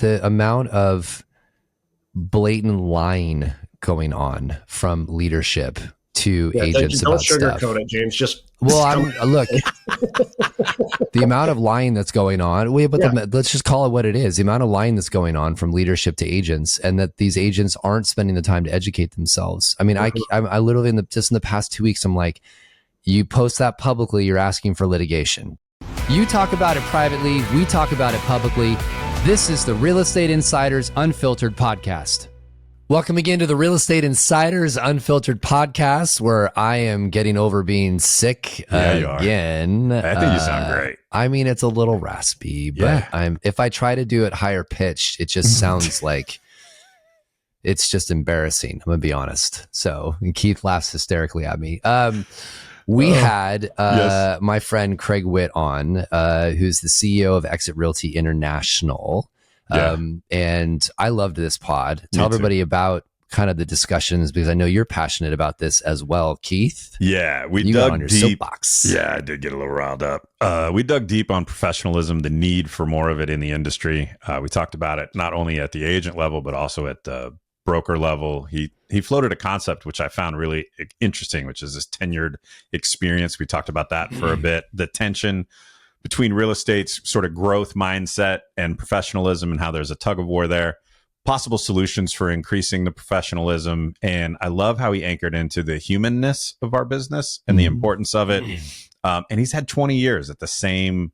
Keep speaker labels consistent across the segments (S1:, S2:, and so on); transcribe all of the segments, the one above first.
S1: the amount of blatant lying going on from leadership to agents
S2: don't
S1: about stuff.
S2: Don't sugarcoat it, James. Just
S1: look, the amount of lying that's going on. Let's just call it what it is. The amount of lying that's going on from leadership to agents, and that these agents aren't spending the time to educate themselves. I mean, I literally just in the past 2 weeks, I'm like, you post that publicly, you're asking for litigation. You talk about it privately, we talk about it publicly. This is the Real Estate Insiders Unfiltered podcast. Welcome again to the Real Estate Insiders Unfiltered podcast, where I am getting over being sick again.
S3: I think you sound great.
S1: I mean, it's a little raspy, but if I try to do it higher pitched, it just sounds like it's just embarrassing. I'm gonna be honest. So, and Keith laughs hysterically at me. We had my friend Craig Witt on, who's the CEO of EXIT Realty International. And I loved this pod. Tell everybody about kind of the discussions, because I know you're passionate about this as well, Keith.
S3: Yeah, we dug on your deep. Soapbox. Yeah, I did get a little riled up. We dug deep on professionalism, the need for more of it in the industry. We talked about it not only at the agent level, but also at the broker level. He floated a concept which I found really interesting, which is this tenured experience. We talked about that for a bit. The tension between real estate's sort of growth mindset and professionalism, and how there's a tug of war there, possible solutions for increasing the professionalism. And I love how he anchored into the humanness of our business and the importance of it. And he's had 20 years at the same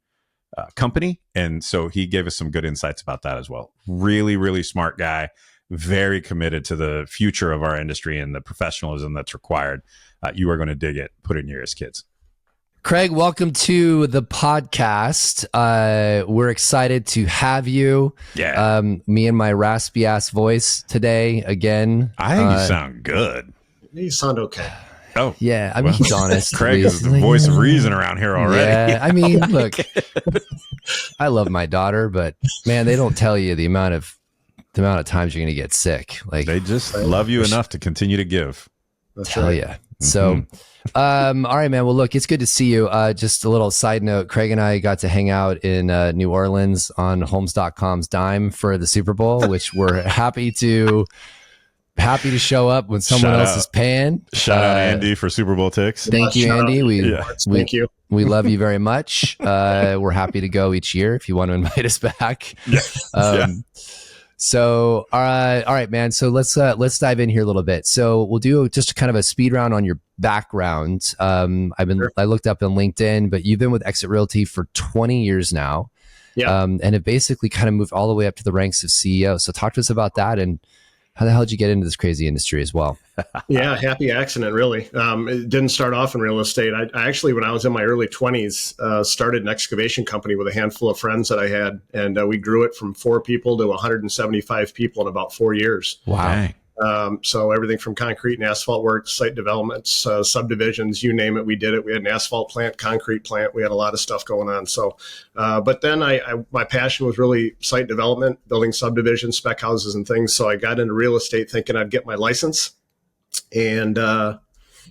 S3: company. And so he gave us some good insights about that as well. Really, really smart guy, very committed to the future of our industry and the professionalism that's required. You are going to dig it. Put it in your ears, kids.
S1: Craig, welcome to the podcast. We're excited to have you.
S3: Yeah.
S1: Me and my raspy ass voice today again.
S3: I think you sound good.
S2: You sound okay.
S3: Oh,
S1: yeah. I mean, he's honest.
S3: Craig is the voice of reason around here already.
S1: Yeah. I mean, look, I love my daughter, but man, they don't tell you the amount of times you're going to get sick. Like,
S3: they just love you enough to continue to give.
S1: Tell you. So, all right, man. Well, look, it's good to see you. Just a little side note. Craig and I got to hang out in New Orleans on Homes.com's dime for the Super Bowl, which we're happy to show up when someone else is paying.
S3: Shout out Andy for Super Bowl tickets.
S1: Thank you, Andy.
S2: Thank you.
S1: We love you very much. We're happy to go each year if you want to invite us back. So, all right, man. So let's dive in here a little bit. So we'll do just kind of a speed round on your background. I looked up on LinkedIn, but you've been with EXIT Realty for 20 years now. Yeah. And it basically kind of moved all the way up to the ranks of CEO. So talk to us about that, and how the hell did you get into this crazy industry as well?
S2: Yeah, happy accident, really. It didn't start off in real estate. I actually, when I was in my early 20s, started an excavation company with a handful of friends that I had. And we grew it from 4 people to 175 people in about 4 years.
S1: Wow.
S2: So everything from concrete and asphalt work, site developments, subdivisions, you name it, we did it. We had an asphalt plant, concrete plant. We had a lot of stuff going on. So, but then my passion was really site development, building subdivisions, spec houses and things. So I got into real estate thinking I'd get my license. And,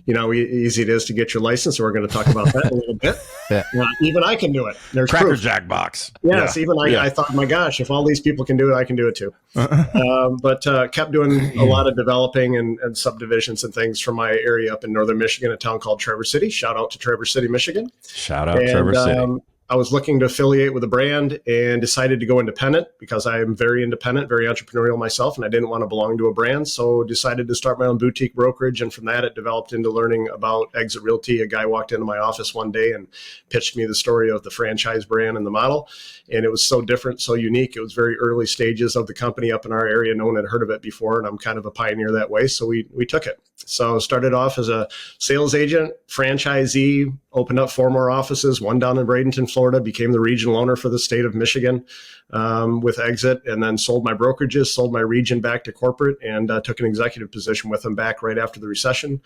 S2: easy it is to get your license. So we're going to talk about that a little bit.
S1: Yeah.
S2: Even I can do it. There's
S3: Cracker
S2: proof.
S3: Jack box.
S2: Yes, yeah. I thought, my gosh, if all these people can do it, I can do it too. But kept doing a lot of developing and subdivisions and things from my area up in northern Michigan, a town called Traverse City. Shout out to Traverse City, Michigan.
S3: Shout out Traverse City.
S2: I was looking to affiliate with a brand and decided to go independent because I am very independent, very entrepreneurial myself, and I didn't want to belong to a brand. So decided to start my own boutique brokerage. And from that, it developed into learning about EXIT Realty. A guy walked into my office one day and pitched me the story of the franchise brand and the model. And it was so different, so unique. It was very early stages of the company up in our area. No one had heard of it before, and I'm kind of a pioneer that way. So we took it. So started off as a sales agent, franchisee, opened up 4 more offices, one down in Bradenton, Florida, became the regional owner for the state of Michigan with EXIT, and then sold my brokerages, sold my region back to corporate, and took an executive position with them back right after the recession.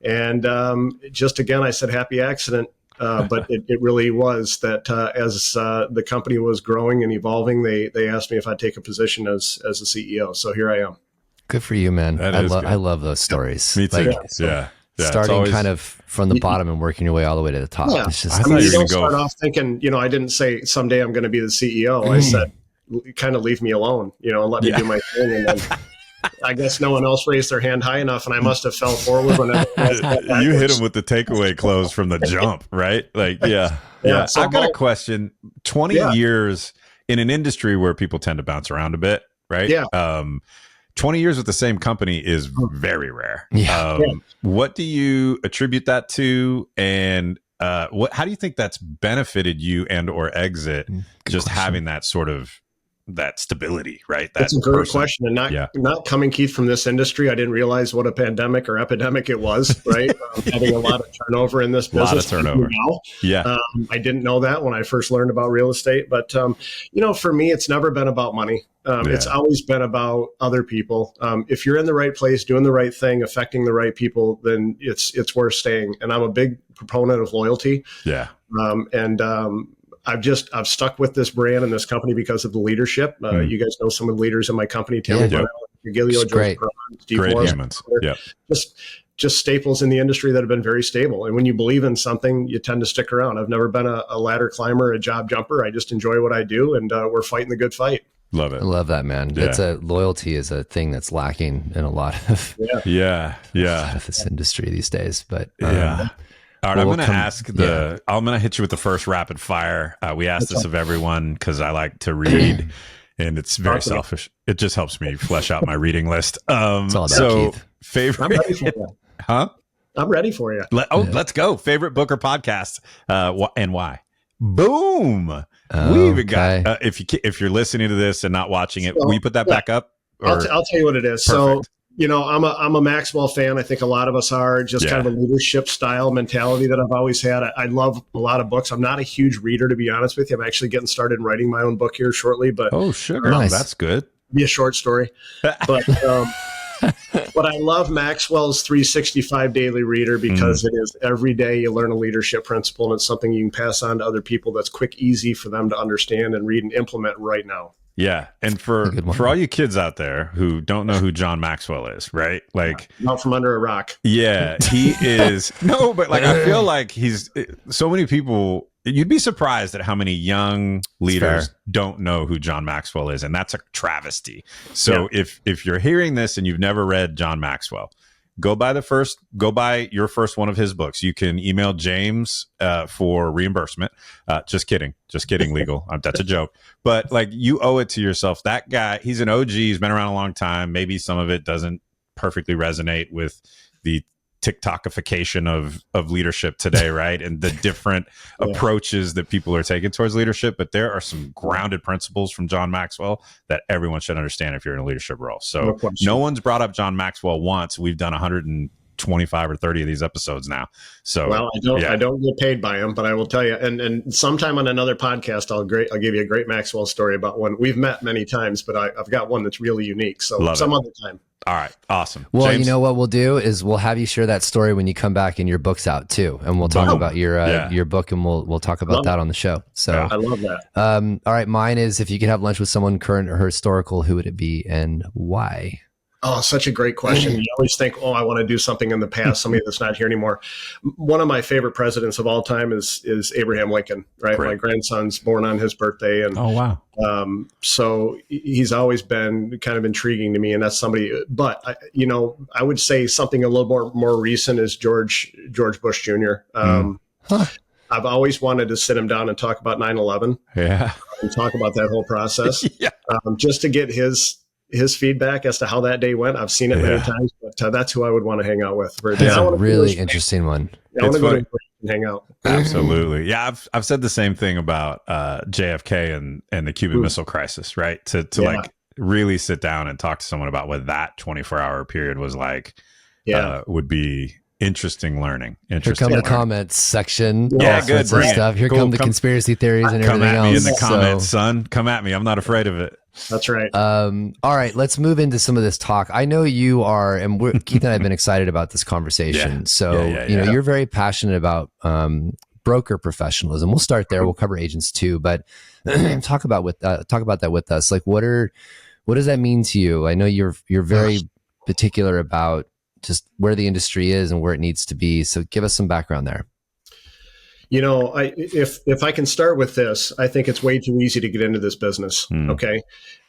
S2: And just again, I said happy accident, but it really was that as the company was growing and evolving, they asked me if I'd take a position as the CEO. So here I am.
S1: Good for you, man. I love those stories.
S3: Me too. Yeah.
S1: Starting kind of from the bottom and working your way all the way to the top.
S2: Yeah.
S1: It's just,
S2: you don't start off thinking, I didn't say someday I'm going to be the CEO. I said, kind of leave me alone, and let me do my thing. And then I guess no one else raised their hand high enough, and I must have fell forward when
S3: you hit him with the takeaway close from the jump, right? Like, yeah. So I've got a question. 20 years in an industry where people tend to bounce around a bit, right?
S2: Yeah.
S3: 20 years with the same company is very rare.
S1: Yeah.
S3: What do you attribute that to? And how do you think that's benefited you and or Exit, just having that sort of that stability, right?
S2: That's a great question. And not coming, Keith, from this industry, I didn't realize what a pandemic or epidemic it was, right? Having a lot of turnover in this business.
S3: A lot of turnover.
S2: I didn't know that when I first learned about real estate. But, for me, it's never been about money. It's always been about other people. If you're in the right place, doing the right thing, affecting the right people, then it's worth staying. And I'm a big proponent of loyalty.
S3: Yeah.
S2: I've stuck with this brand and this company because of the leadership. You guys know some of the leaders in my company, Tammy Gilio,
S1: great.
S2: Steve
S3: Great
S2: Morris,
S3: humans.
S2: Just staples in the industry that have been very stable. And when you believe in something, you tend to stick around. I've never been a ladder climber, a job jumper. I just enjoy what I do, and we're fighting the good fight.
S3: Love it.
S1: I love that, man.
S3: Yeah.
S1: Loyalty is a thing that's lacking in a lot of
S3: a lot
S1: of this industry these days. But
S3: all right, I'm going to I'm going to hit you with the first rapid fire. We ask this of everyone because I like to read, and it's very selfish. It just helps me flesh out my reading list.
S1: It's all about Keith.
S3: Favorite,
S2: I'm ready for you.
S3: Huh?
S2: I'm ready for you.
S3: Let's go. Favorite book or podcast, and why? Boom. We even got. If you're listening to this and not watching it, will you put that back up?
S2: I'll tell you what it is.
S3: Perfect.
S2: So, I'm a Maxwell fan. I think a lot of us are. Just kind of a leadership style mentality that I've always had. I love a lot of books. I'm not a huge reader, to be honest with you. I'm actually getting started writing my own book here shortly. But
S3: sugar,
S1: nice.
S3: That's good.
S2: Be a short story. But but I love Maxwell's 365 Daily Reader because it is every day you learn a leadership principle, and it's something you can pass on to other people that's quick, easy for them to understand and read and implement right now.
S3: Yeah. And for all you kids out there who don't know who John Maxwell is, right? Like,
S2: not from under a rock.
S3: Yeah, he is. No, but like, I feel like he's so many people, you'd be surprised at how many young leaders don't know who John Maxwell is. And that's a travesty. So if you're hearing this and you've never read John Maxwell, go buy your first one of his books. You can email James for reimbursement. Just kidding, legal. That's a joke. But like, you owe it to yourself. That guy, he's an OG. He's been around a long time. Maybe some of it doesn't perfectly resonate with the TikTokification of leadership today, right? And the different approaches that people are taking towards leadership. But there are some grounded principles from John Maxwell that everyone should understand if you're in a leadership role. So no one's brought up John Maxwell once. We've done 125 or 30 of these episodes now. So
S2: I don't get paid by him, but I will tell you, and sometime on another podcast, I'll give you a great Maxwell story about one. We've met many times, but I've got one that's really unique. So other time.
S3: All right. Awesome.
S1: Well,
S3: James?
S1: you know what we'll do is we'll have you share that story when you come back and your book's out too. And we'll talk about your book, and we'll talk about that on the show. So
S2: I love that.
S1: All right. Mine is, if you could have lunch with someone current or historical, who would it be and why?
S2: Oh, such a great question. You always think, I want to do something in the past, somebody that's not here anymore. One of my favorite presidents of all time is Abraham Lincoln, right? Great. My grandson's born on his birthday. And
S3: wow.
S2: So he's always been kind of intriguing to me. And that's somebody, but I would say something a little more recent is George Bush Jr. I've always wanted to sit him down and talk about 9/11.
S3: Yeah.
S2: And talk about that whole process. Just to get his feedback as to how that day went. I've seen it many times, but that's who I would want to hang out with.
S1: That's a really interesting one.
S2: I want to go to and hang out.
S3: Absolutely. Yeah. I've said the same thing about JFK and the Cuban Missile Crisis, right? To like really sit down and talk to someone about what that 24-hour period was like, would be interesting learning.
S1: Here come the comments section.
S3: Yeah, good. Bring
S1: stuff. Here come the conspiracy theories and everything else.
S3: Come at me in the comments, son. Come at me. I'm not afraid of it.
S2: That's right.
S1: All right, let's move into some of this talk. I know you are, and Keith and I have been excited about this conversation. You're very passionate about broker professionalism. We'll start there. We'll cover agents too, but talk about that with us. Like, what does that mean to you? I know you're very particular about just where the industry is and where it needs to be. So give us some background there.
S2: If I can start with this, I think it's way too easy to get into this business. Okay.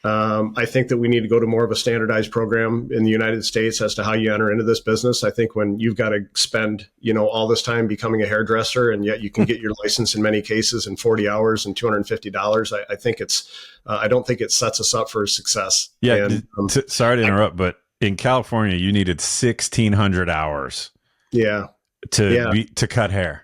S2: I think that we need to go to more of a standardized program in the United States as to how you enter into this business. I think when you've got to spend, all this time becoming a hairdresser, and yet you can get your license in many cases in 40 hours and $250, I think I don't think it sets us up for success.
S3: Yeah. And, sorry to interrupt, but in California, you needed 1,600 hours.
S2: Yeah.
S3: To cut hair.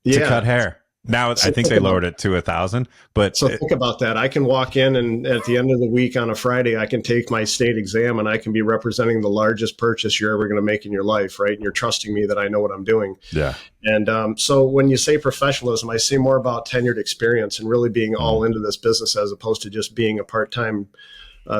S3: To cut hair. Now I think they lowered it to 1,000. But
S2: think about that. I can walk in, and at the end of the week on a Friday, I can take my state exam, and I can be representing the largest purchase you're ever going to make in your life, right? And you're trusting me that I know what I'm doing.
S3: Yeah.
S2: And so when you say professionalism, I say more about tenured experience and really being all into this business as opposed to just being a part-time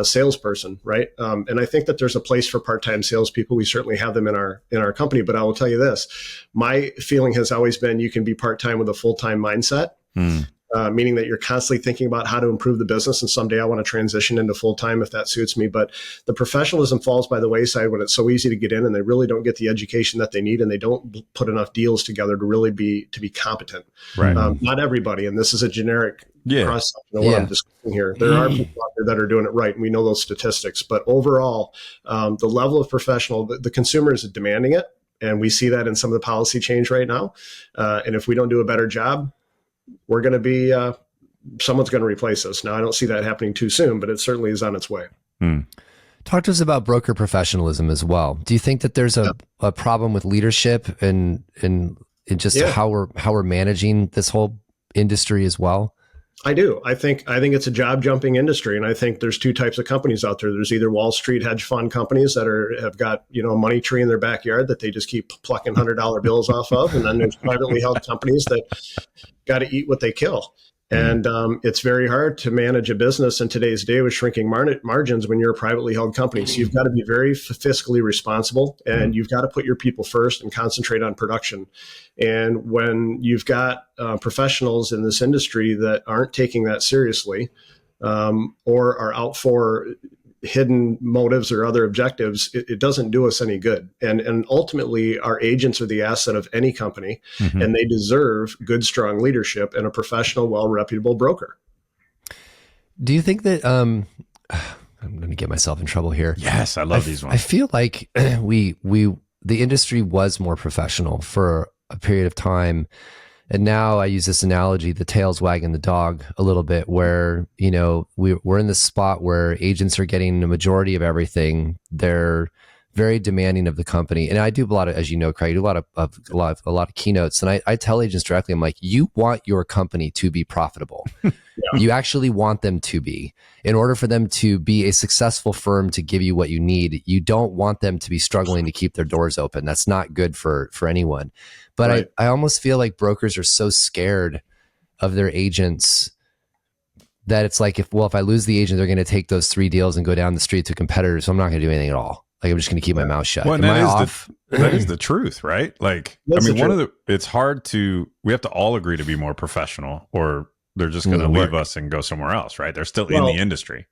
S2: salesperson, right? And I think that there's a place for part-time salespeople. We certainly have them in our company. But I will tell you this: my feeling has always been you can be part-time with a full-time mindset, meaning that you're constantly thinking about how to improve the business. And someday I want to transition into full-time if that suits me. But the professionalism falls by the wayside when it's so easy to get in, and they really don't get the education that they need, and they don't put enough deals together to really be competent.
S3: Right.
S2: Not everybody, and this is a generic cross section of what I'm discussing here. There are people out there that are doing it right, and we know those statistics. But overall, the level of the consumer is demanding it, and we see that in some of the policy change right now. And if we don't do a better job, we're going to be someone's going to replace us. Now, I don't see that happening too soon, but it certainly is on its way.
S1: Talk to us about broker professionalism as well. Do you think that there's a problem with leadership and just how we're managing this whole industry as well?
S2: I do. I think it's a job jumping industry, and I think there's two types of companies out there. There's either Wall Street hedge fund companies that have got a money tree in their backyard that they just keep plucking $100 bills off of, and then there's privately held companies that got to eat what they kill. And it's very hard to manage a business in today's day with shrinking margins when you're a privately held company. So you've got to be very fiscally responsible, and you've got to put your people first and concentrate on production. And when you've got professionals in this industry that aren't taking that seriously, or are out for hidden motives or other objectives, it doesn't do us any good. And ultimately, our agents are the asset of any company, and they deserve good, strong leadership and a professional, well-reputable broker.
S1: Do you think that I'm going to get myself in trouble here?
S3: Yes, I love these ones.
S1: I feel like the industry was more professional for a period of time. And now I use this analogy, the tail's wagging the dog a little bit, where, we're in this spot where agents are getting the majority of everything. They're very demanding of the company. And I do a lot of, as you know, Craig, I do a lot of keynotes. And I tell agents directly, I'm like, you want your company to be profitable. You actually want them to be. In order for them to be a successful firm to give you what you need, you don't want them to be struggling to keep their doors open. That's not good for anyone. But right. I almost feel like brokers are so scared of their agents that it's like, if I lose the agent, they're going to take those 3 deals and go down the street to competitors. So I'm not going to do anything at all. Like, I'm just going to keep my mouth shut.
S3: Well, that is the truth, right? Like, it's hard we have to all agree to be more professional, or they're just going to leave us and go somewhere else, right? They're still in the industry.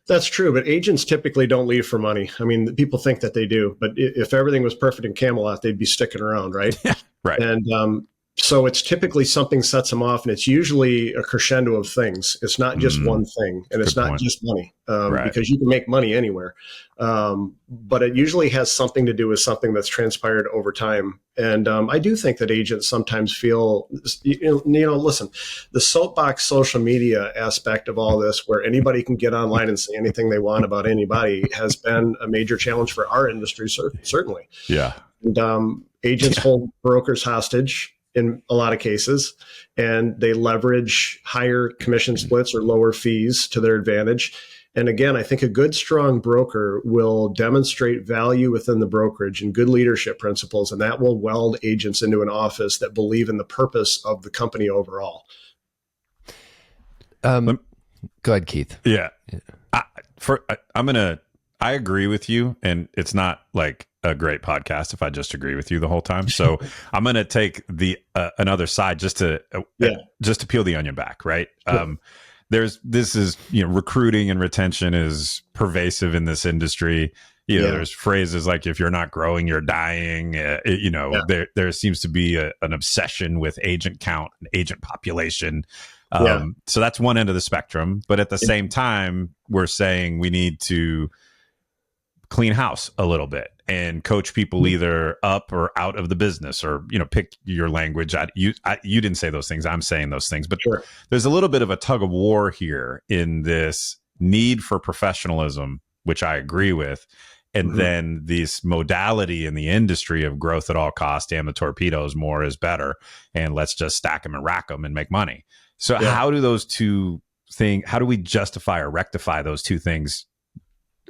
S2: That's true, but agents typically don't leave for money. I mean, people think that they do, but if everything was perfect in Camelot, they'd be sticking around, right?
S3: Right.
S2: And so it's typically something sets them off, and it's usually a crescendo of things. It's not just one thing, and it's not just money, because you can make money anywhere. But it usually has something to do with something that's transpired over time. And I do think that agents sometimes feel, listen, the soapbox social media aspect of all this, where anybody can get online and say anything they want about anybody, has been a major challenge for our industry, certainly.
S3: Yeah.
S2: And agents hold brokers hostage in a lot of cases, and they leverage higher commission splits or lower fees to their advantage. And again, I think a good, strong broker will demonstrate value within the brokerage and good leadership principles, and that will weld agents into an office that believe in the purpose of the company overall.
S1: Go ahead, Keith.
S3: Yeah. I agree with you, and it's not like a great podcast if I just agree with you the whole time. So I'm going to take the another side just to peel the onion back, right? Sure. Recruiting and retention is pervasive in this industry. There's phrases like, if you're not growing, you're dying. There seems to be an obsession with agent count and agent population. So that's one end of the spectrum. But at the same time, we're saying we need to clean house a little bit and coach people either up or out of the business, or, pick your language. You didn't say those things. I'm saying those things. But there's a little bit of a tug of war here in this need for professionalism, which I agree with. And then this modality in the industry of growth at all costs, damn the torpedoes, more is better. And let's just stack them and rack them and make money. So how do those two things, how do we justify or rectify those two things?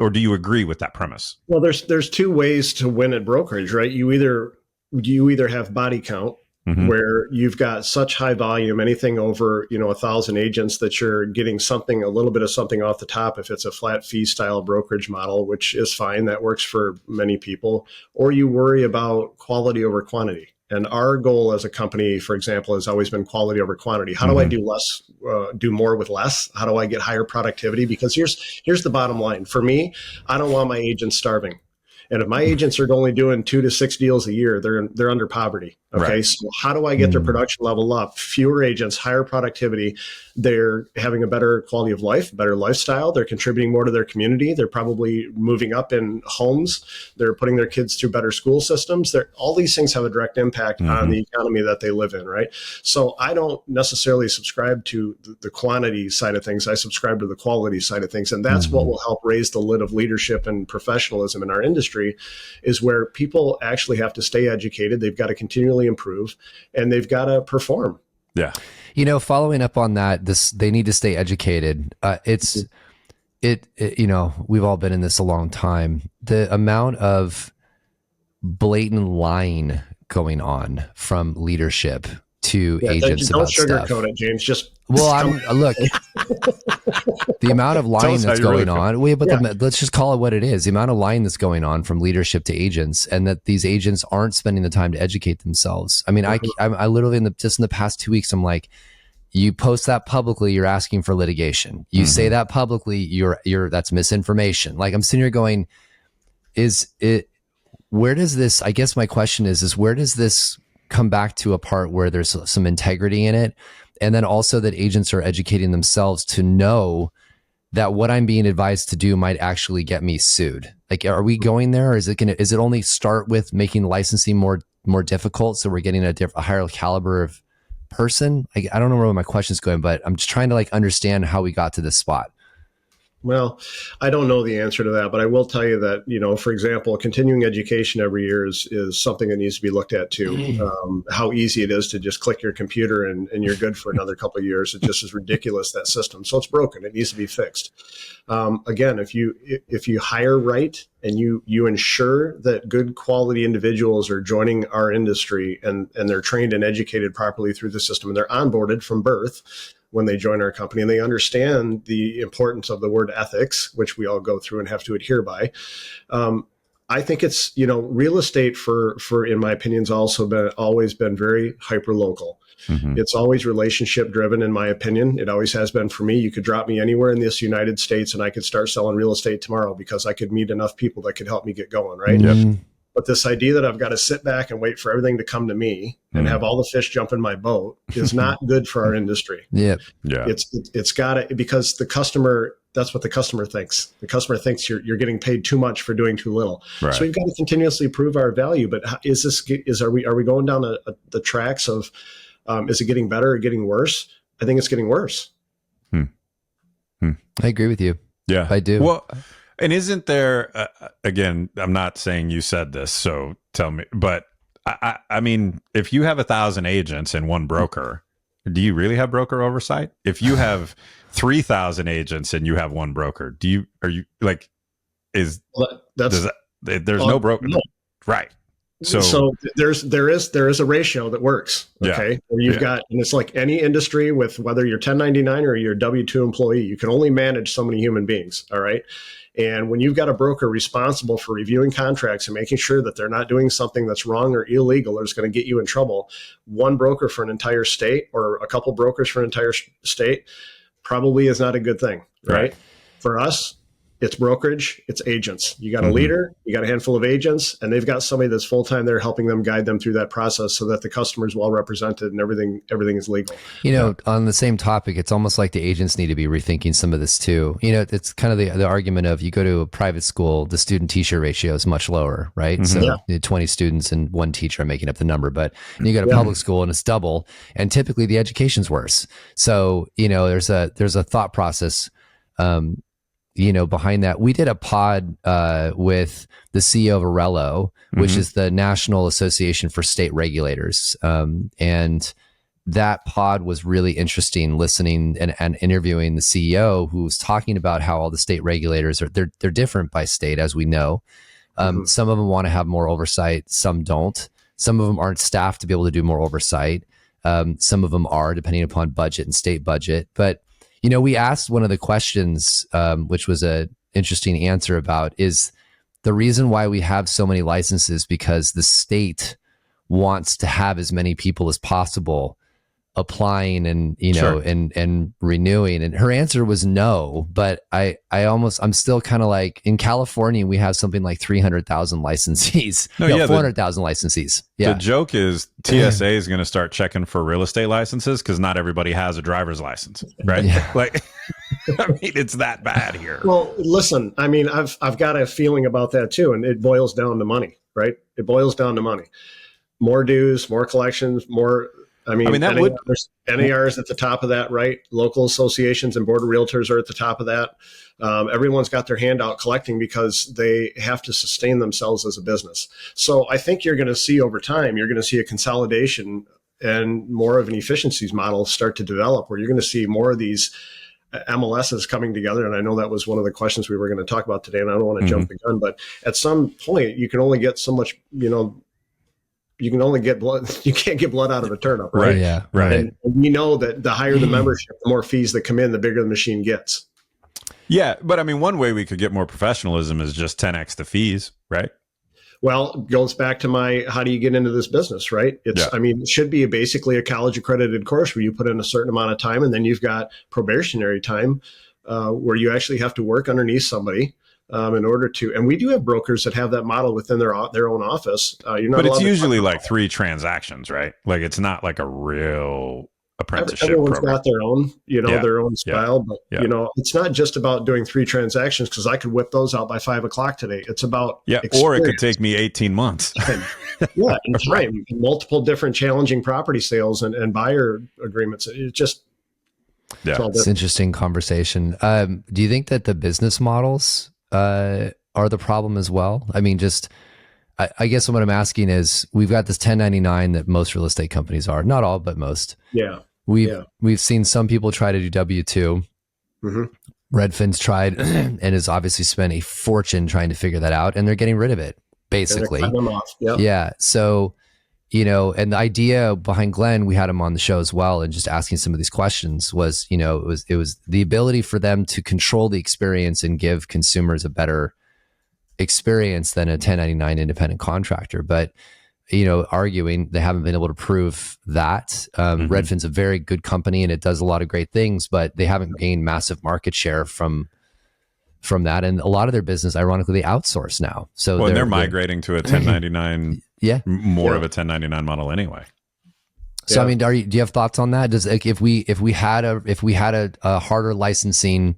S3: Or do you agree with that premise?
S2: Well, there's two ways to win at brokerage, right? You either have body count, where you've got such high volume, anything over 1,000 agents, that you're getting a little bit of something off the top if it's a flat fee style brokerage model, which is fine. That works for many people. Or you worry about quality over quantity. And our goal as a company, for example, has always been quality over quantity. How do I do more with less? How do I get higher productivity? Because here's the bottom line. For me, I don't want my agents starving. And if my agents are only doing 2 to 6 deals a year, they're under poverty. Okay. Right. So how do I get their production level up? Fewer agents, higher productivity. They're having a better quality of life, better lifestyle. They're contributing more to their community. They're probably moving up in homes. They're putting their kids through better school systems. All these things have a direct impact on the economy that they live in, right? So I don't necessarily subscribe to the quantity side of things. I subscribe to the quality side of things. And that's what will help raise the lid of leadership and professionalism in our industry, is where people actually have to stay educated. They've got to continually improve, and they've got to perform.
S1: Yeah. Following up on that, they need to stay educated. We've all been in this a long time. The amount of blatant lying going on from leadership to agents about stuff.
S2: Don't sugarcoat it, James.
S1: Look, the amount of lying that's going on. Let's just call it what it is. The amount of lying that's going on from leadership to agents, and that these agents aren't spending the time to educate themselves. I mean, I literally in the past 2 weeks, I'm like, you post that publicly, you're asking for litigation. You say that publicly, that's misinformation. Like, I'm sitting here going, where does this? I guess my question is where does this come back to a part where there's some integrity in it? And then also that agents are educating themselves to know that what I'm being advised to do might actually get me sued. Like, are we going there? Or is it only start with making licensing more difficult, so we're getting a higher caliber of person? I don't know where my question's going, but I'm just trying to understand how we got to this spot.
S2: Well, I don't know the answer to that, but I will tell you that, for example, continuing education every year is something that needs to be looked at too. How easy it is to just click your computer and you're good for another couple of years. It just is ridiculous, that system. So it's broken. It needs to be fixed. Again, if you hire right and you ensure that good quality individuals are joining our industry and they're trained and educated properly through the system, and they're onboarded from birth when they join our company, and they understand the importance of the word ethics, which we all go through and have to adhere by. I think it's, real estate for in my opinion, has also always been very hyper local. It's always relationship driven, in my opinion. It always has been for me. You could drop me anywhere in this United States and I could start selling real estate tomorrow because I could meet enough people that could help me get going, right? Yep. But this idea that I've got to sit back and wait for everything to come to me and have all the fish jump in my boat is not good for our industry. Yeah. It's got to, because the customer, that's what the customer thinks. The customer thinks you're getting paid too much for doing too little. Right. So we've got to continuously prove our value. But are we going down the tracks of, is it getting better or getting worse? I think it's getting worse.
S1: I agree with you.
S3: Yeah,
S1: I do.
S3: Well, and isn't there, again, I'm not saying you said this, so tell me, but I mean, if you have 1,000 agents and one broker, do you really have broker oversight? If you have 3,000 agents and you have one broker, there's no broker,
S2: no.
S3: Right?
S2: So there is a ratio that works. Okay. Where you've got, and it's like any industry with whether you're 1099 or you're a W-2 employee, you can only manage so many human beings. All right. And when you've got a broker responsible for reviewing contracts and making sure that they're not doing something that's wrong or illegal or is going to get you in trouble, one broker for an entire state or a couple brokers for an entire state probably is not a good thing. Right. For us, it's brokerage, it's agents. You got a leader, you got a handful of agents, and they've got somebody that's full-time there helping them guide them through that process so that the customer is well represented and everything is legal.
S1: On the same topic, it's almost like the agents need to be rethinking some of this too. It's kind of the argument of, you go to a private school, the student teacher ratio is much lower, right? So 20 students and one teacher are making up the number, but you go to public school and it's double, and typically the education's worse. So, there's a thought process, behind that. We did a pod with the CEO of Arello, which is the National Association for State Regulators. And that pod was really interesting, listening and interviewing the CEO, who was talking about how all the state regulators they're different by state, as we know. Some of them want to have more oversight, some don't. Some of them aren't staffed to be able to do more oversight. Some of them are, depending upon budget and state budget. But we asked one of the questions, which was an interesting answer, about, is the reason why we have so many licenses because the state wants to have as many people as possible applying and and renewing. And her answer was no, but I'm still kind of like, in California we have something like 300,000 licensees. 400,000 licensees.
S3: The joke is TSA is going to start checking for real estate licenses because not everybody has a driver's license, right? Like, I mean, it's that bad here.
S2: Well, listen, I mean, I've got a feeling about that too, and it boils down to money, right? It boils down to money. More dues, more collections, more. I mean that NAR is at the top of that, right? Local associations and board of realtors are at the top of that. Everyone's got their hand out collecting because they have to sustain themselves as a business. So I think you're going to see over time, you're going to see a consolidation and more of an efficiencies model start to develop, where you're going to see more of these MLSs coming together. And I know that was one of the questions we were going to talk about today, and I don't want to jump the gun, but at some point you can only get so much, you can only get blood. You can't get blood out of a turnip, right?
S1: Yeah, right.
S2: And we know that the higher the membership, the more fees that come in, the bigger the machine gets.
S3: Yeah, but I mean, one way we could get more professionalism is just 10x the fees, right?
S2: Well, it goes back to how do you get into this business, right? I mean, it should be basically a college accredited course where you put in a certain amount of time, and then you've got probationary time where you actually have to work underneath somebody. In order to, and we do have brokers that have that model within their own office.
S3: But it's usually like 3 transactions, right? Like, it's not like a real apprenticeship
S2: Everyone's
S3: program.
S2: got their own, their own style. But, it's not just about doing 3 transactions, because I could whip those out by 5 o'clock today. It's about
S3: or it could take me 18 months.
S2: And time, multiple different challenging property sales and buyer agreements. It just,
S1: it's an interesting conversation. Do you think that the business models are the problem as well? I mean, I guess what I'm asking is, we've got this 1099 that most real estate companies are, not all, but most.
S2: Yeah.
S1: We've seen some people try to do W-2. Redfin's tried and has obviously spent a fortune trying to figure that out, and they're getting rid of it, basically.
S2: Them off.
S1: Yeah. So, and the idea behind Glenn, we had him on the show as well, and just asking some of these questions was, it was the ability for them to control the experience and give consumers a better experience than a 1099 independent contractor. But, arguing they haven't been able to prove that. Redfin's a very good company and it does a lot of great things, but they haven't gained massive market share from that. And a lot of their business, ironically, they outsource now. So
S3: they're migrating to a 1099. More of a 1099 model anyway.
S1: So I mean, do you have thoughts on that? Does, like, if we had a harder licensing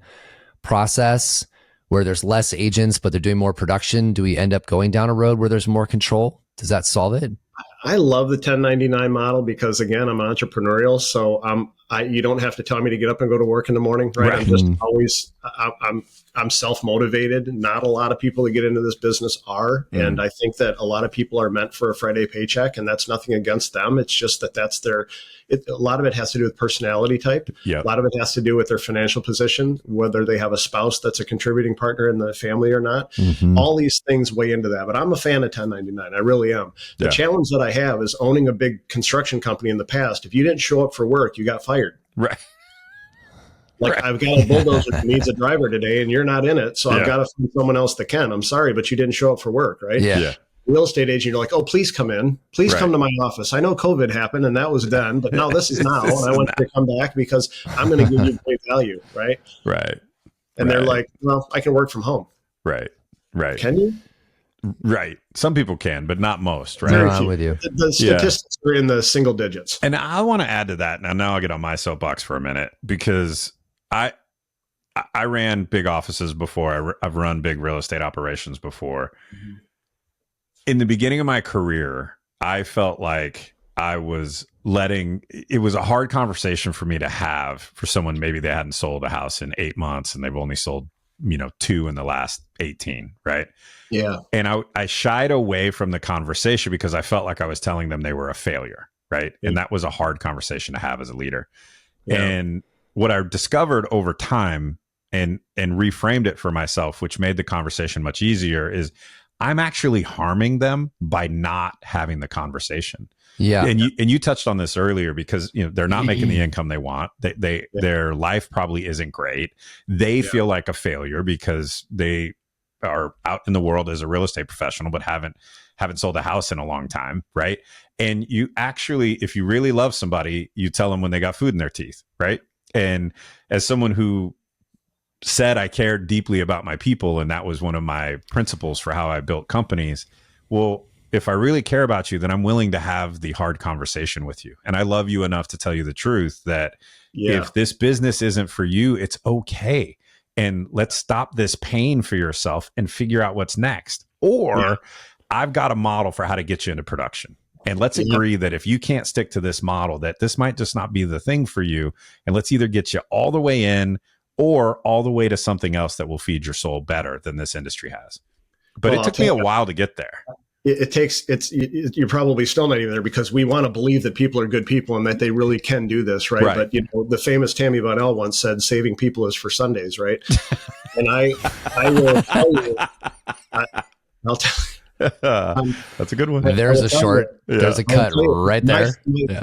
S1: process where there's less agents but they're doing more production, do we end up going down a road where there's more control? Does that solve it?
S2: I love the 1099 model because, again, I'm entrepreneurial. So you don't have to tell me to get up and go to work in the morning, right? I'm just always, I'm self-motivated. Not a lot of people that get into this business are. And I think that a lot of people are meant for a Friday paycheck, and that's nothing against them. It's just that's a lot of it has to do with personality type. A lot of it has to do with their financial position, whether they have a spouse that's a contributing partner in the family or not. All these things weigh into that. But I'm a fan of 1099. I really am. The challenge that I have is owning a big construction company in the past. If you didn't show up for work, you got fired.
S3: Right.
S2: I've got a bulldozer that needs a driver today and you're not in it. So I've got to find someone else that can. I'm sorry, but you didn't show up for work, right? Real estate agent, you're like, oh, please come in. Please come to my office. I know COVID happened and that was then, but now this is now. And I want you to come back because I'm going to give you great value, right?
S3: Right.
S2: And they're like, well, I can work from home.
S3: Right.
S2: Can you?
S3: Right. Some people can, but not most, right?
S1: No, I'm with you.
S2: The statistics are in the single digits.
S3: And I want to add to that. Now I'll get on my soapbox for a minute, because I ran big offices before. I've run big real estate operations before. Mm-hmm. In the beginning of my career, I felt like I was it was a hard conversation for me to have for someone. Maybe they hadn't sold a house in 8 months and they've only sold, 2 in the last 18. Right.
S2: Yeah.
S3: And I shied away from the conversation because I felt like I was telling them they were a failure. Right. Yeah. And that was a hard conversation to have as a leader. Yeah. And what I discovered over time and reframed it for myself, which made the conversation much easier, is I'm actually harming them by not having the conversation. Yeah. And you touched on this earlier, because they're not making the income they want. Their life probably isn't great. They feel like a failure because they are out in the world as a real estate professional, but haven't sold a house in a long time, right? And you actually, if you really love somebody, you tell them when they got food in their teeth, right? And as someone who said I cared deeply about my people, and that was one of my principles for how I built companies. Well, if I really care about you, then I'm willing to have the hard conversation with you. And I love you enough to tell you the truth that if this business isn't for you, it's okay. And let's stop this pain for yourself and figure out what's next. Or I've got a model for how to get you into production. And let's agree that if you can't stick to this model, that this might just not be the thing for you. And let's either get you all the way in or all the way to something else that will feed your soul better than this industry has. But it took me a while to get there.
S2: You're probably still not even there, because we want to believe that people are good people and that they really can do this, right? But the famous Tammy Bonnell once said, "Saving people is for Sundays," right? And I will tell you, I'll tell you.
S3: That's a good one.
S1: There's a short. There's a cut right there.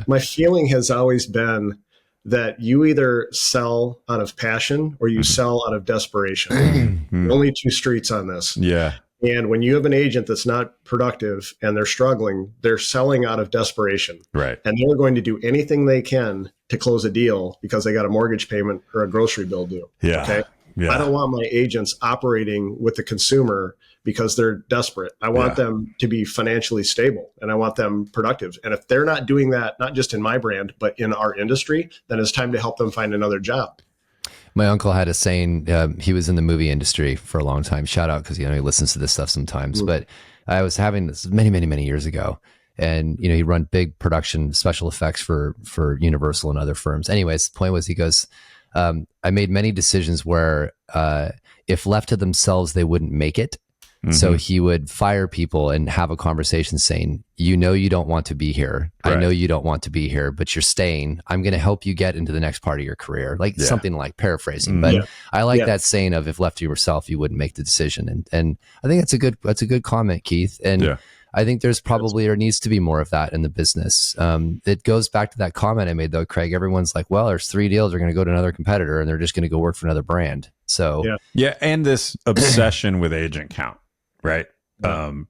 S2: My feeling has always been that you either sell out of passion or you sell out of desperation. Only two streets on this.
S3: Yeah.
S2: And when you have an agent that's not productive and they're struggling, they're selling out of desperation.
S3: Right.
S2: And they're going to do anything they can to close a deal because they got a mortgage payment or a grocery bill due.
S3: Yeah.
S2: Okay.
S3: Yeah.
S2: I don't want my agents operating with the consumer because they're desperate. I want them to be financially stable, and I want them productive. And if they're not doing that, not just in my brand, but in our industry, then it's time to help them find another job.
S1: My uncle had a saying. He was in the movie industry for a long time. Shout out, because he listens to this stuff sometimes. But I was having this many years ago, and he run big production special effects for Universal and other firms. Anyways, the point was, he goes, I made many decisions where if left to themselves, they wouldn't make it. Mm-hmm. So he would fire people and have a conversation saying, you don't want to be here. Right. I know you don't want to be here, but you're staying. I'm going to help you get into the next part of your career. Like something like paraphrasing. But I like that saying of, if left to yourself, you wouldn't make the decision. And I think that's a good comment, Keith. And I think there needs to be more of that in the business. It goes back to that comment I made though, Craig. Everyone's like, well, there's 3 deals. They're going to go to another competitor and they're just going to go work for another brand. So
S3: and this obsession with agent count. Right.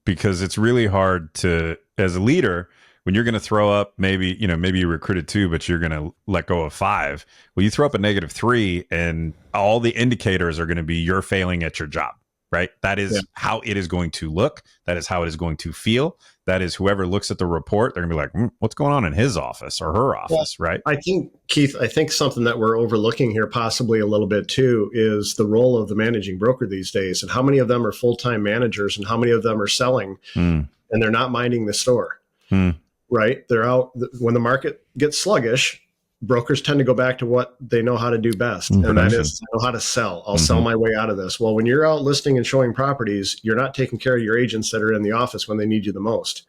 S3: Because it's really hard to, as a leader, when you're going to throw up, maybe you recruited 2, but you're going to let go of 5. Well, you throw up a -3 and all the indicators are going to be you're failing at your job. Right. That is how it is going to look. That is how it is going to feel. That is, whoever looks at the report, they're gonna be like, what's going on in his office or her office? Right.
S2: I think, Keith, something that we're overlooking here possibly a little bit too is the role of the managing broker these days, and how many of them are full-time managers and how many of them are selling and they're not minding the store. Right. They're out when the market gets sluggish. Brokers tend to go back to what they know how to do best. And that is, I know how to sell. I'll sell my way out of this. Well, when you're out listing and showing properties, you're not taking care of your agents that are in the office when they need you the most.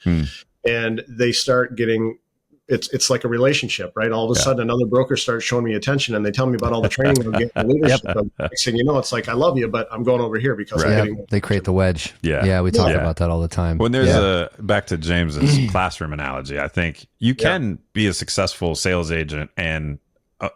S2: And they start getting, it's like a relationship, right? All of a sudden, another broker starts showing me attention and they tell me about all the training they're getting, the leadership. Next thing you know, it's like, I love you, but I'm going over here because I'm getting.
S1: They create the wedge. Yeah, we talk about that all the time.
S3: When there's back to James's classroom analogy, I think you can be a successful sales agent and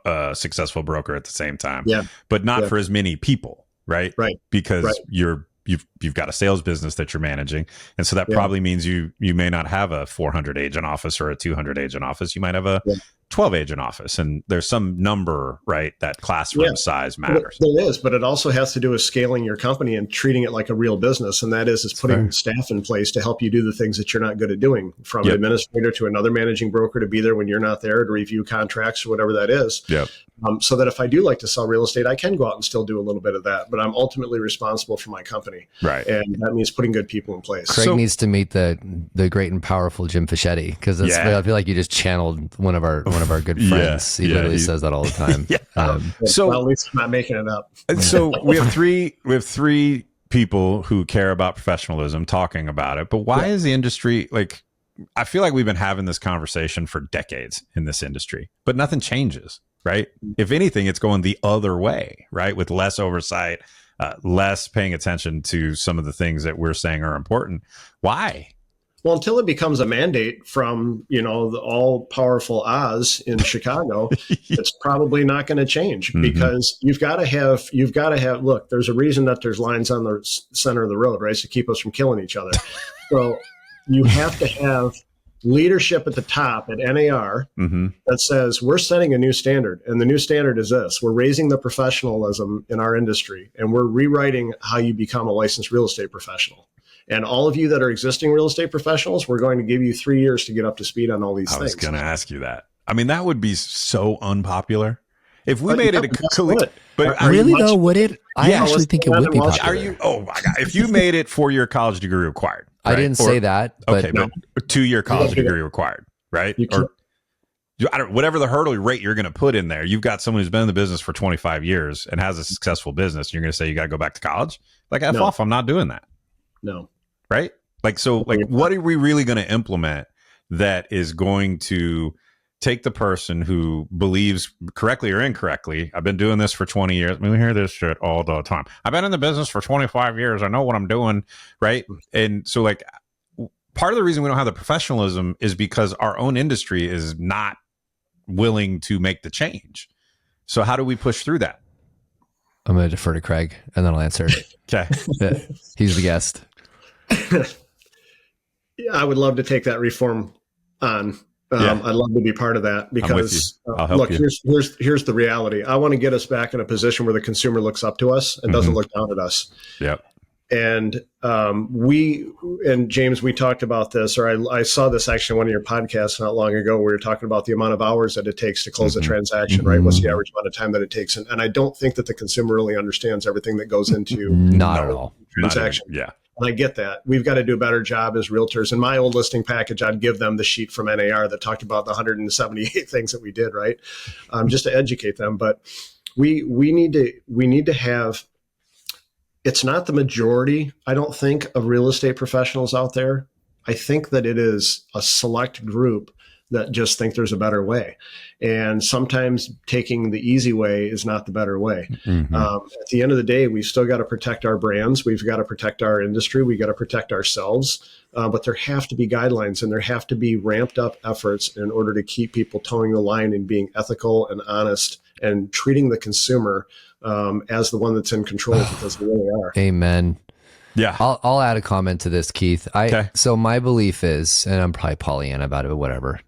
S3: a successful broker at the same time. But not for as many people, right?
S2: Right.
S3: Because you're you've got a sales business that you're managing, and so that probably means you may not have a 400 agent office or a 200 agent office. You might have a 12 agent office, and there's some number, right? That classroom size matters.
S2: There is, but it also has to do with scaling your company and treating it like a real business, and that is putting staff in place to help you do the things that you're not good at doing, from an administrator to another managing broker to be there when you're not there to review contracts or whatever that is. So that if I do like to sell real estate, I can go out and still do a little bit of that, but I'm ultimately responsible for my company.
S3: Right.
S2: And that means putting good people in place.
S1: Craig needs to meet the great and powerful Jim Fischetti, because I feel like you just channeled one of our good friends. He literally says that all the time.
S2: So at least I'm not making it up.
S3: So we have three people who care about professionalism talking about it, but why is the industry like? I feel like we've been having this conversation for decades in this industry, but nothing changes. Right. If anything, it's going the other way, right? With less oversight, less paying attention to some of the things that we're saying are important. Why?
S2: Well, until it becomes a mandate from, the all powerful Oz in Chicago, it's probably not going to change, because you've got to have, look, there's a reason that there's lines on the center of the road, right? To keep us from killing each other. So you have to have leadership at the top at NAR that says we're setting a new standard, and the new standard is this: we're raising the professionalism in our industry, and we're rewriting how you become a licensed real estate professional. And all of you that are existing real estate professionals, we're going to give you 3 years to get up to speed on all these things.
S3: I was going to ask you that. I mean, that would be so unpopular if we made it a complete.
S1: But really though, would it? I actually think it would be popular.
S3: Are you? Oh my God! If you made it 4-year college degree required. Right?
S1: I didn't say that. But
S3: okay, but 2-year college degree required, right? Or whatever the hurdle rate you're going to put in there. You've got someone who's been in the business for 25 years and has a successful business. You're going to say you got to go back to college? Like, F off! I'm not doing that.
S2: No.
S3: Right? Like, so, like, what are we really going to implement that is going to take the person who believes, correctly or incorrectly, I've been doing this for 20 years. I mean, we hear this shit all the time. I've been in the business for 25 years. I know what I'm doing. Right. And so, like, part of the reason we don't have the professionalism is because our own industry is not willing to make the change. So how do we push through that?
S1: I'm going to defer to Craig and then I'll answer.
S3: Okay.
S1: He's the guest.
S2: Yeah, I would love to take that reform on. I'd love to be part of that, because look, here's the reality. I want to get us back in a position where the consumer looks up to us and doesn't look down at us.
S3: Yep.
S2: And James, we talked about this, or I saw this actually on one of your podcasts not long ago, where we were talking about the amount of hours that it takes to close a transaction, right? What's the average amount of time that it takes? And I don't think that the consumer really understands everything that goes into
S1: not at all
S2: transaction.
S3: Yeah.
S2: And I get that. We've got to do a better job as realtors. In my old listing package, I'd give them the sheet from NAR that talked about the 178 things that we did, right? Just to educate them. But we need to have, it's not the majority, I don't think, of real estate professionals out there. I think that it is a select group that just think there's a better way. And sometimes taking the easy way is not the better way. At the end of the day, we've still got to protect our brands. We've got to protect our industry. We got to protect ourselves. But there have to be guidelines, and there have to be ramped up efforts in order to keep people towing the line and being ethical and honest and treating the consumer as the one that's in control, because they really are.
S1: Amen.
S3: Yeah.
S1: I'll add a comment to this, Keith. So my belief is, and I'm probably Pollyanna about it, but whatever.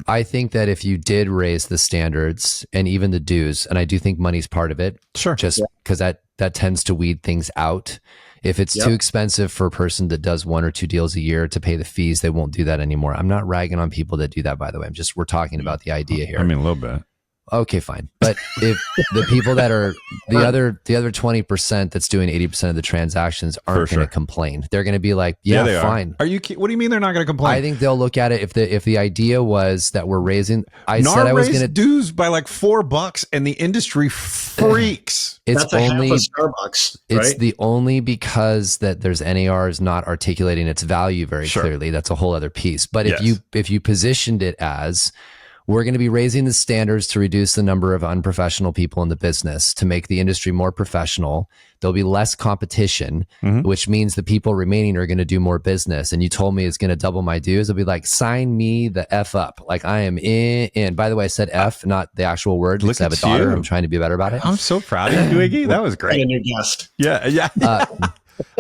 S1: I think that if you did raise the standards and even the dues, and I do think money's part of it, just because that tends to weed things out. If it's too expensive for a person that does 1 or 2 deals a year to pay the fees, they won't do that anymore. I'm not ragging on people that do that, by the way. We're talking about the idea here.
S3: I mean, a little bit.
S1: Okay, fine. But if the people that are the other 20% that's doing 80% of the transactions aren't going to complain, they're going to be like, yeah, fine.
S3: Are you? What do you mean they're not going to complain?
S1: I think they'll look at it if the idea was that we're raising. I said I was going to
S3: dues by like $4, and the industry freaks.
S2: That's only half of Starbucks.
S1: It's
S2: right?
S1: the only because that there's NARs not articulating its value very clearly. That's a whole other piece. But if you positioned it as, We're going to be raising the standards to reduce the number of unprofessional people in the business to make the industry more professional. There'll be less competition, which means the people remaining are going to do more business. And you told me it's going to double my dues. I'll be like, sign me the F up. Like I am in. By the way, I said F, not the actual word. Because I have a daughter. I'm trying to be better about it.
S3: I'm so proud of you, Iggy. That was great.
S2: And a new guest.
S3: Yeah.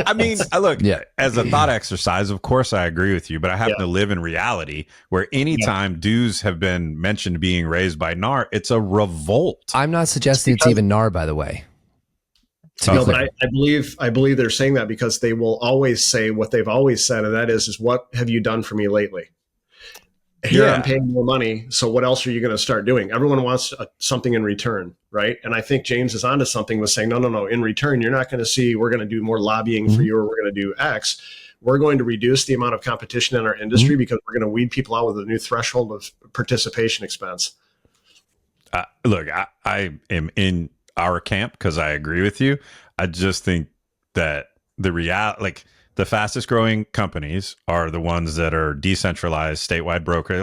S3: I mean, look, as a thought exercise, of course, I agree with you, but I happen to live in reality where anytime dues have been mentioned being raised by NAR, it's a revolt.
S1: I'm not suggesting it's even NAR, by the way.
S2: No, but I believe they're saying that because they will always say what they've always said, and that is what have you done for me lately? Here I'm paying more money, so what else are you going to start doing? Everyone wants something in return, right? And I think James is onto something with saying, no. In return, you're not going to see we're going to do more lobbying for you or we're going to do X. We're going to reduce the amount of competition in our industry because we're going to weed people out with a new threshold of participation expense.
S3: Look, I am in our camp because I agree with you. I just think that the fastest growing companies are the ones that are decentralized, statewide broker.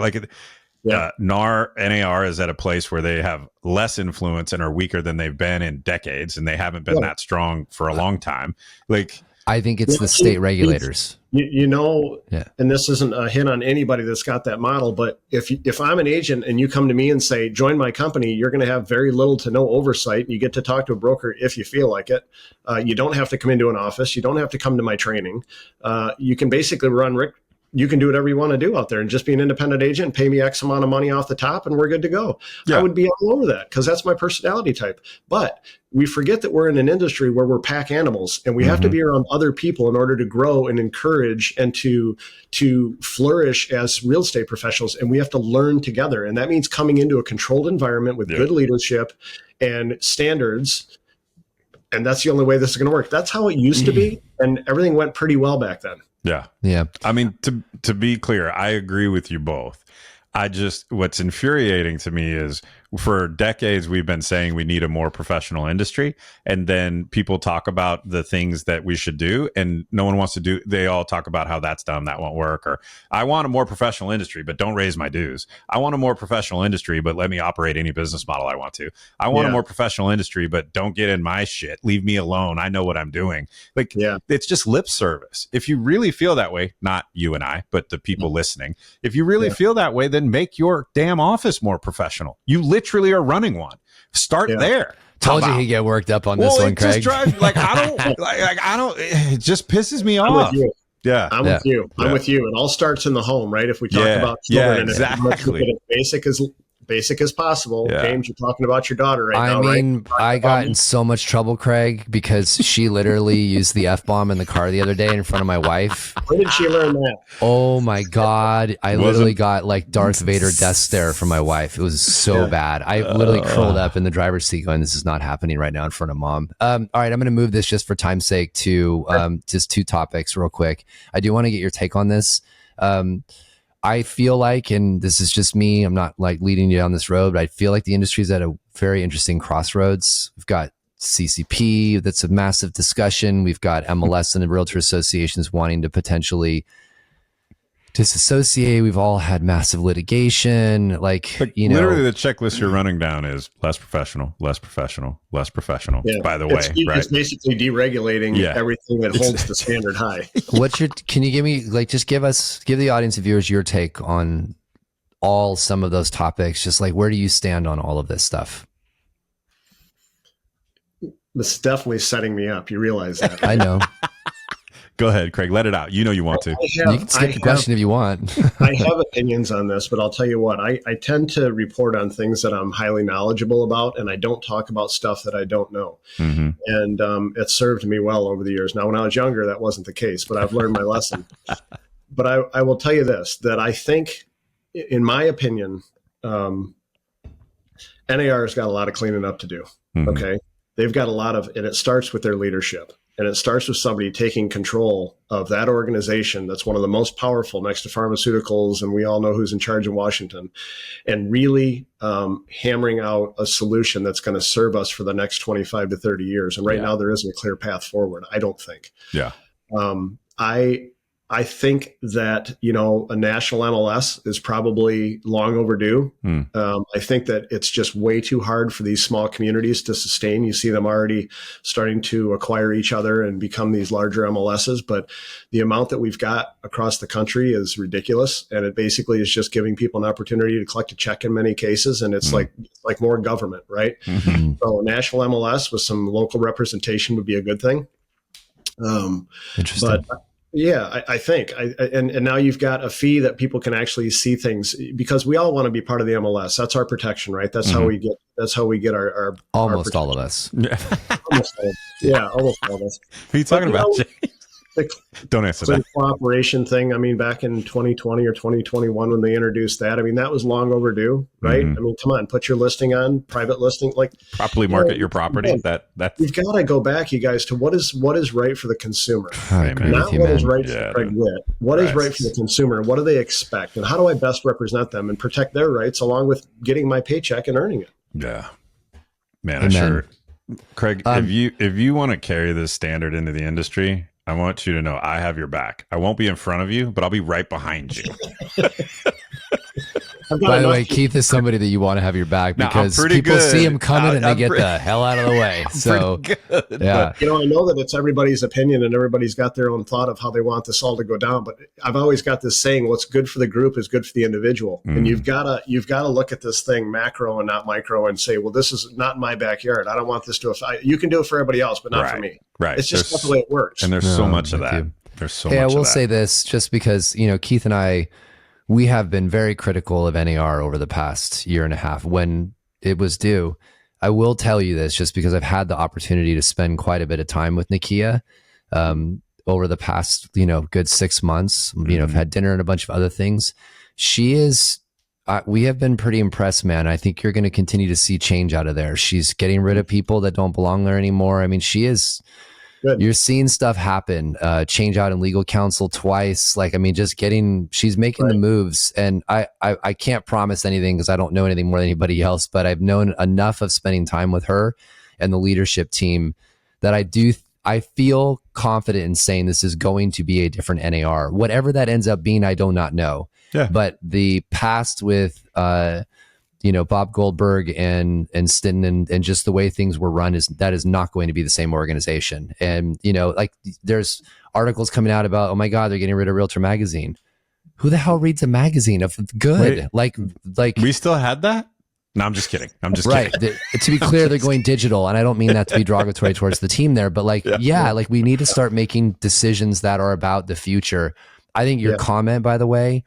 S3: NAR is at a place where they have less influence and are weaker than they've been in decades, and they haven't been that strong for a long time.
S1: I think it's the state regulators.
S2: And this isn't a hit on anybody that's got that model, but if I'm an agent and you come to me and say, join my company, you're going to have very little to no oversight. You get to talk to a broker if you feel like it. You don't have to come into an office. You don't have to come to my training. You can basically you can do whatever you want to do out there and just be an independent agent, pay me X amount of money off the top, and we're good to go. Yeah. I would be all over that because that's my personality type. But we forget that we're in an industry where we're pack animals and we have to be around other people in order to grow and encourage and to flourish as real estate professionals. And we have to learn together. And that means coming into a controlled environment with good leadership and standards. And that's the only way this is going to work. That's how it used to be. And everything went pretty well back then.
S3: Yeah. I mean, to be clear, I agree with you both. What's infuriating to me is for decades, we've been saying we need a more professional industry. And then people talk about the things that we should do and no one wants to do. They all talk about how that's dumb, that won't work. Or I want a more professional industry, but don't raise my dues. I want a more professional industry, but let me operate any business model I want to. I want a more professional industry, but don't get in my shit. Leave me alone. I know what I'm doing. It's just lip service. If you really feel that way, not you and I, but the people listening, if you really feel that way, then make your damn office more professional. You literally are running one. Start there.
S1: Told you he'd get worked up on this one, Craig.
S3: I don't. It just pisses me off. Yeah,
S2: I'm with you. I'm with you. It all starts in the home, right? If we talk about children,
S3: exactly.
S2: Let's look at it basic as possible. James, you're talking about your daughter now, right?
S1: I got in so much trouble, Craig, because she literally used the F-bomb in the car the other day in front of my wife.
S2: Where did she learn that?
S1: Oh my God. I literally got like Darth Vader death stare from my wife. It was so bad. I literally curled up in the driver's seat going, this is not happening right now in front of mom. All right, I'm going to move this just for time's sake to just two topics real quick. I do want to get your take on this. I feel like, and this is just me, I'm not like leading you down this road, but I feel like the industry is at a very interesting crossroads. We've got CCP, that's a massive discussion. We've got MLS and the realtor associations wanting to potentially disassociate. We've all had massive litigation. Literally
S3: the checklist you're running down is less professional, less professional, less professional. Yeah. By the way,
S2: it's basically deregulating everything that holds the standard high.
S1: Can you give me, give the audience and viewers your take on some of those topics? Just where do you stand on all of this stuff?
S2: This is definitely setting me up. You realize that.
S1: I know.
S3: Go ahead, Craig. Let it out. You know you want to.
S1: You can skip the question if you want.
S2: I have opinions on this, but I'll tell you what. I tend to report on things that I'm highly knowledgeable about, and I don't talk about stuff that I don't know. Mm-hmm. And it served me well over the years. Now, when I was younger, that wasn't the case, but I've learned my lesson. But I will tell you this, that I think, in my opinion, NAR has got a lot of cleaning up to do. Mm-hmm. Okay? They've got a lot of, and it starts with their leadership. And it starts with somebody taking control of that organization that's one of the most powerful next to pharmaceuticals, and we all know who's in charge in Washington, and really hammering out a solution that's going to serve us for the next 25 to 30 years. And right now there isn't a clear path forward, I don't think.
S3: Yeah.
S2: I think that, a national MLS is probably long overdue. I think that it's just way too hard for these small communities to sustain. You see them already starting to acquire each other and become these larger MLSs, but the amount that we've got across the country is ridiculous. And it basically is just giving people an opportunity to collect a check in many cases. And it's like more government, right?
S1: Mm-hmm.
S2: So a national MLS with some local representation would be a good thing.
S1: Interesting.
S2: But yeah, I think, and now you've got a fee that people can actually see things, because we all want to be part of the MLS. That's our protection, right? That's how we get our
S1: almost all of us.
S2: Almost all of us. Yeah, almost all of us.
S3: What are you talking about, James? Don't answer that.
S2: Cooperation thing. I mean, back in 2020 or 2021 when they introduced that, I mean, that was long overdue, right? I mean, come on, put your listing on private listing, like
S3: properly market your property. That
S2: you've got to go back, you guys, to what is right for the consumer,
S1: not
S2: what is right for Craig Witt. What is right for the consumer? What do they expect, and how do I best represent them and protect their rights along with getting my paycheck and earning it?
S3: Yeah, man, sure. Craig, if you want to carry this standard into the industry, I want you to know I have your back. I won't be in front of you, but I'll be right behind you.
S1: By the way, Keith is somebody that you want to have your back because people see him coming and they get the hell out of the way. So, yeah.
S2: I know that it's everybody's opinion and everybody's got their own thought of how they want this all to go down. But I've always got this saying, what's good for the group is good for the individual. And you've got to look at this thing macro and not micro and say, well, this is not in my backyard. I don't want this to affect. You can do it for everybody else, but not for me.
S3: Right.
S2: It's just not the way it works.
S3: And there's so much of that. There's so much of that.
S1: I will say this just because, Keith and I, we have been very critical of NAR over the past year and a half when it was due. I will tell you this just because I've had the opportunity to spend quite a bit of time with Nakia over the past, good 6 months. I've had dinner and a bunch of other things. She is, we have been pretty impressed, man. I think you're going to continue to see change out of there. She's getting rid of people that don't belong there anymore. I mean, she is... Good. You're seeing stuff happen, change out in legal counsel twice. She's making the moves, and I can't promise anything because I don't know anything more than anybody else, but I've known enough of spending time with her and the leadership team that I feel confident in saying this is going to be a different NAR. Whatever that ends up being, I do not know. Yeah. But the past with, Bob Goldberg and Stinton and just the way things were run is not going to be the same organization. And, there's articles coming out about, oh my God, they're getting rid of Realtor Magazine. Who the hell reads a magazine of good? Wait, like
S3: we still had that? No, I'm just kidding.
S1: Right. To be clear, they're going digital. And I don't mean that to be derogatory towards the team there, but we need to start making decisions that are about the future. I think your comment, by the way,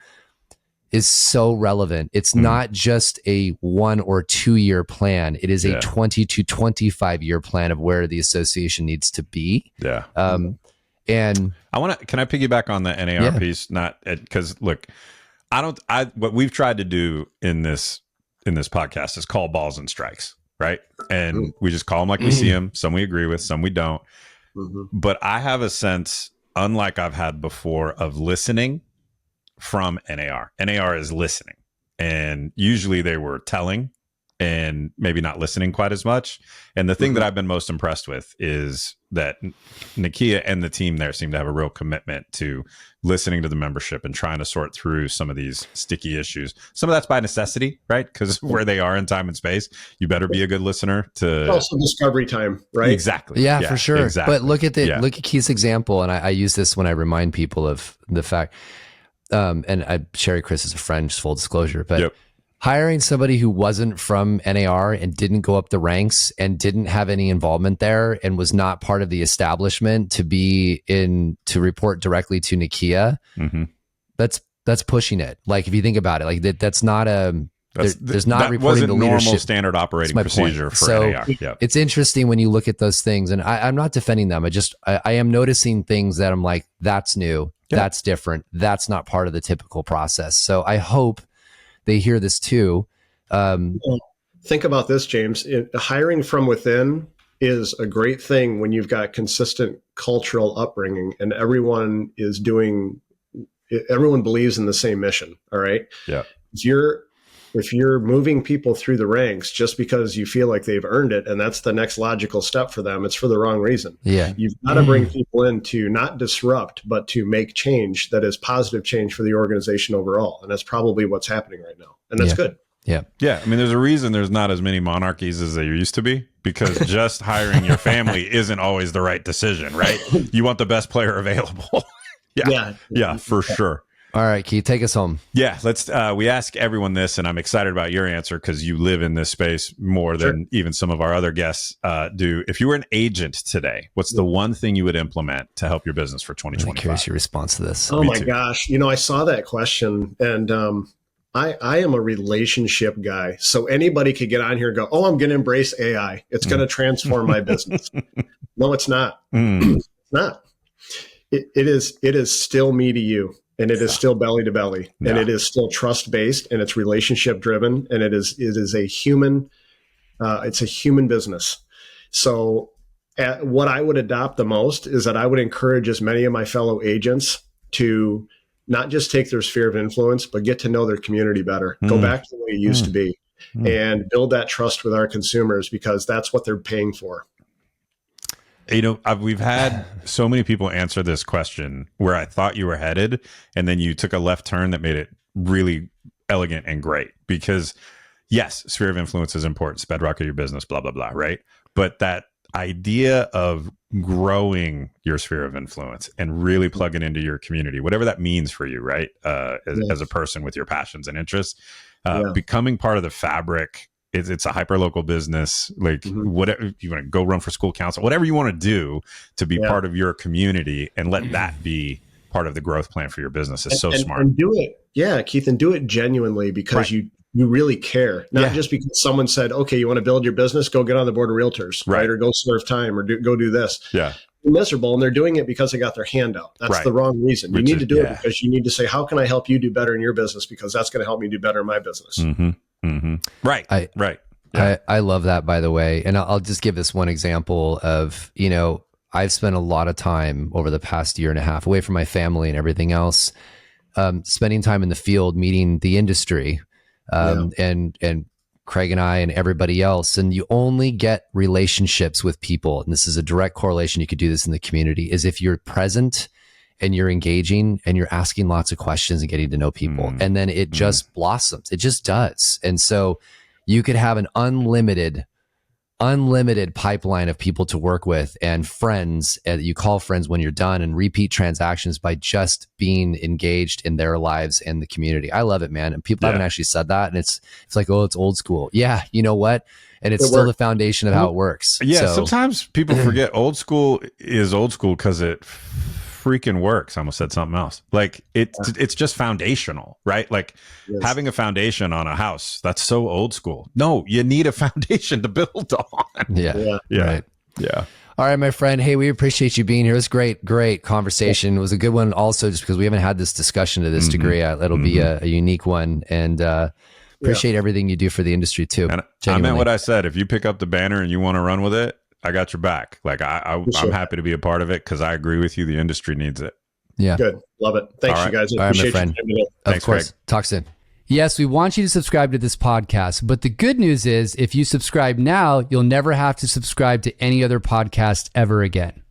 S1: is so relevant. It's not just a 1 or 2 year plan. It is a 20 to 25 year plan of where the association needs to be.
S3: Yeah.
S1: And
S3: can I piggyback on the NAR piece? Not because look, what we've tried to do in this podcast is call balls and strikes, right? And we just call them like we see them. Some we agree with, some we don't. But I have a sense, unlike I've had before, of listening from NAR. NAR is listening, and usually they were telling and maybe not listening quite as much. And the thing that I've been most impressed with is that Nakia and the team there seem to have a real commitment to listening to the membership and trying to sort through some of these sticky issues. Some of that's by necessity, right? Because where they are in time and space, you better be a good listener to
S2: also discovery time, right?
S3: Exactly.
S1: Yeah, for sure. Exactly. But look at Keith's example. And I use this when I remind people of the fact, Sherry Chris is a friend, just full disclosure, but hiring somebody who wasn't from NAR and didn't go up the ranks and didn't have any involvement there and was not part of the establishment to report directly to Nakia, that's pushing it. Like, if you think about it, like that's not there's not reporting to leadership.
S3: Normal standard operating procedure for NAR.
S1: It's interesting when you look at those things, and I'm not defending them. I am noticing things that I'm like, that's new. That's different. That's not part of the typical process. So I hope they hear this too.
S2: Think about this, James. Hiring from within is a great thing when you've got consistent cultural upbringing and everyone believes in the same mission. All right.
S3: Yeah.
S2: if you're moving people through the ranks just because you feel like they've earned it and that's the next logical step for them, it's for the wrong reason.
S1: Yeah.
S2: You've got to bring people in to not disrupt, but to make change that is positive change for the organization overall. And that's probably what's happening right now. And that's good.
S1: Yeah.
S3: Yeah. I mean, there's a reason there's not as many monarchies as there used to be, because just hiring your family isn't always the right decision, right? You want the best player available. Yeah, for sure.
S1: All right, Keith, take us home.
S3: Yeah, let's. We ask everyone this, and I'm excited about your answer because you live in this space more than even some of our other guests do. If you were an agent today, what's the one thing you would implement to help your business for 2025?
S1: I'm curious your response to this.
S2: Oh my gosh, I saw that question, and I am a relationship guy, so anybody could get on here and go, "Oh, I'm going to embrace AI. It's going to transform my business." No, it's not. It's not. It is still me to you. And it is still belly to belly, and it is still trust based, and it's relationship driven, and it is a human. It's a human business. So, what I would adopt the most is that I would encourage as many of my fellow agents to not just take their sphere of influence, but get to know their community better. Go back to the way it used to be, and build that trust with our consumers, because that's what they're paying for.
S3: We've had so many people answer this question where I thought you were headed, and then you took a left turn that made it really elegant and great. Because yes, sphere of influence is important, it's bedrock of your business, blah, blah, blah, right? But that idea of growing your sphere of influence and really plugging into your community, whatever that means for you, right? As a person with your passions and interests, becoming part of the fabric. It's a hyper local business. Like whatever you want to go run for school council, whatever you want to do to be part of your community, and let that be part of the growth plan for your business is smart.
S2: And do it, Keith, and do it genuinely, because you really care, not just because someone said, "Okay, you want to build your business? Go get on the board of realtors, right? Or go serve time, or go do this." Yeah. You're miserable, and they're doing it because they got their hand out. That's the wrong reason. You need to do it because you need to say, "How can I help you do better in your business? Because that's going to help me do better in my business."
S3: Right.
S1: I love that, by the way. And I'll just give this one example of, I've spent a lot of time over the past year and a half away from my family and everything else, spending time in the field, meeting the industry, and Craig and I and everybody else. And you only get relationships with people. And this is a direct correlation. You could do this in the community, is if you're present and you're engaging and you're asking lots of questions and getting to know people. And then it just blossoms. It just does. And so you could have an unlimited pipeline of people to work with, and friends that you call friends when you're done, and repeat transactions by just being engaged in their lives and the community. I love it, man. And people haven't actually said that. And it's like, oh, it's old school. Yeah. You know what? And it's still the foundation of how it works.
S3: Yeah. So, sometimes people forget old school is old school because it freaking works. I almost said something else. Like it's just foundational, right? Like having a foundation on a house, that's so old school. No, you need a foundation to build on.
S1: Yeah.
S3: Right. Yeah.
S1: All right, my friend. Hey, we appreciate you being here. It was great conversation. It was a good one also, just because we haven't had this discussion to this degree. It'll be a unique one, and appreciate everything you do for the industry too.
S3: And I meant what I said. If you pick up the banner and you want to run with it, I got your back. Like I'm happy to be a part of it, because I agree with you. The industry needs it.
S1: Yeah.
S2: Good. Love it. Thanks, you guys.
S1: All right, my friend. Of course. Craig. Talk soon. Yes, we want you to subscribe to this podcast, but the good news is if you subscribe now, you'll never have to subscribe to any other podcast ever again.